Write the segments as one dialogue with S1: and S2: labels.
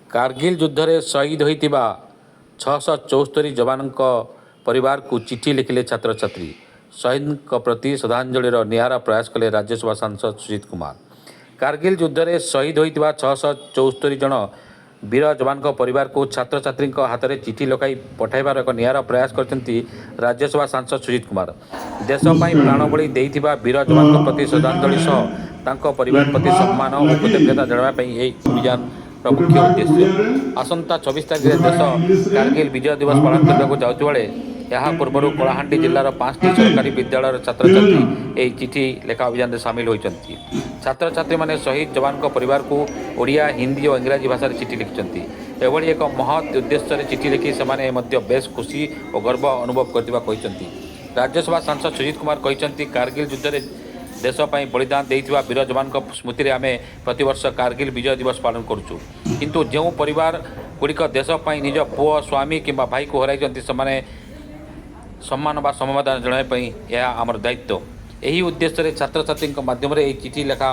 S1: कारगिल युद्ध में शहीद होता 674 जवान परिवार को चिठी लिखिले छात्र छात्री। शहीद प्रति श्रद्धांजलि निरा प्रयास कले राज्यसभा सांसद सुजीत कुमार। कारगिल युद्ध में शहीद होता 674 जन वीर जवान परिवार को छात्र छात्री हाथ में चिठी लखाई पठाइबार एक निरा प्रयास करते राज्यसभा सांसद सुजीत कुमार। देशपाई प्राणबली देइथिबा वीर जवान प्रति श्रद्धांजलि सह परिवार प्रति सम्मान और कृतज्ञता जणावाई अभियान मुख्य उद्देश्य। आसंता 24 तारीख देश कारगिल विजय दिवस पालन करने जाउଥିବା बेले यह पूर्व कलाहांडी जिलार 5टी सरकारी विद्यालय छात्र छात्री यह चिठी लेखा अभियान में सामिल होती। छात्र छात्री मैंने शहीद जवान परिवार को ओडिया, हिंदी और इंग्राजी भाषा चिठी लिखिं। एभली एक महत् उद्देश्य चिठी लिखि से बेस खुशी और गर्व अनुभव करते। राज्यसभा सांसद सुजीत कुमार कहते कारगिल युद्ध में देशपाई बलिदान देइथिबा वीर जवान स्मृति में आम प्रतिवर्ष कारगिल विजय दिवस पालन करुचु। किंतु जो परिवार गुड़िक देशपाई निज पुओ, स्वामी कि भाई को हराई से सम्मान व समबर्धना जनाई यह आमर दायित्व। यही उद्देश्य छात्र छात्री माध्यम चिठी लेखा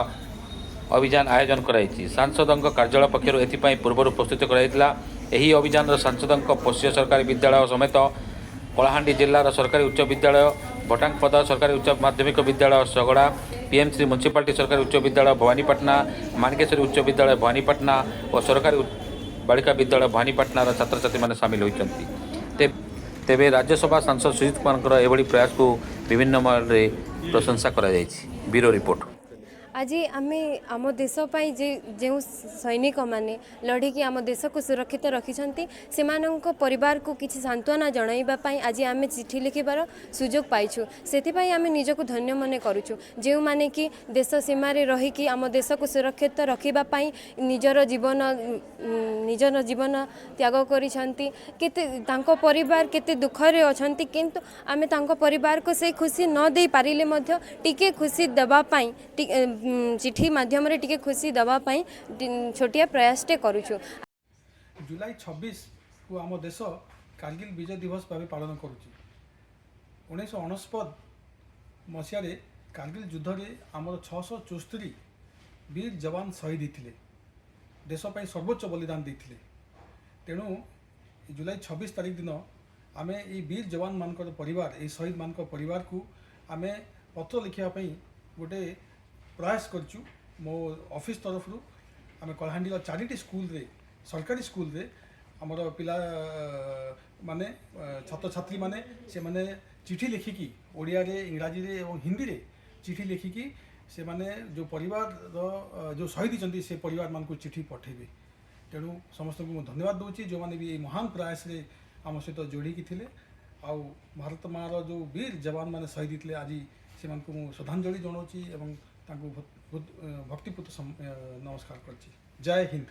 S1: अभियान आयोजन कराई। सांसदों कार्यालय पक्षर एथपाई पूर्व प्रस्तुत कराइला। यही अभियान सांसदों पोष्य सरकारी विद्यालय समेत कलाहांडी जिलार सरकारी उच्च विद्यालय, भटांगपद सरकारी उच्च माध्यमिक विद्यालय सगड़ा, पीएमसी म्युनिसिपालिटी सरकारी उच्च विद्यालय भवानीपाटना, मानकेश्वरी उच्च विद्यालय भवानीपाटना और सरकारी बालिका विद्यालय भवानीपाटनार छात्र छात्री मैंने सामिल होती। तेबे राज्यसभा सांसद सुजीत कुमार एभली प्रयास को विभिन्न महल प्रशंसा करा जायछि। Bureau report.
S2: आज आम आम देशपाई जो सैनिक माने लड़िकी आम देश को सुरक्षित रखिंट से परिवार को किसी सांत्वना जनवाई आज आम चिठी लिखार सुजोग पाइछु। से आम निजक धन्य मन करुचु जो माने कि देश सीमार रहीकि आम देश को सुरक्षित रखापी निजर जीवन त्याग करिसेंती। परिवार केते दुखरे अछंती किंतु आमे तांको परिवार को से खुशी न दे पारिले मध्य टिके खुशी देवाई चिठी माध्यम टिके खुशी देवाई छोटिया प्रयासटे करुछु।
S3: जुलाई 26 को आम देश कारगिल विजय दिवस भाव पालन करुच्ची। 1969 मसीह कारगिल युद्ध में आमर 674 वीर जवान शहीद होते देशपाई सर्वोच्च बलिदान देते। तेणु जुलाई 26 तारीख दिन आम ये वीर जवान मान परिवार ये शहीद मान परिवार को आम पत्र लिखापी गोटे प्रयास करचु। मो ऑफिस तरफ आम कलाहांडी 4टी स्कूल रे सरकारी स्कूल रे आमर पिला माने छात्र छात्री माने से माने चिठी लिखिकी ओडिया रे, इंग्राजी रे और हिंदी रे चिठी लिखिकी से माने जो परिवार जो शहीद होती से परिवार मान को चिठी पठेबे। तेणु समस्त को धन्यवाद दूची जो माने भी महान प्रयास रे आम सहित जोड़िकी थिले। आउ भारत माँ जो वीर जवान माने शहीद होते आज से श्रद्धांजलि जनाऊँगी और भक्तिपूत नमस्कार करछि। जय हिंद।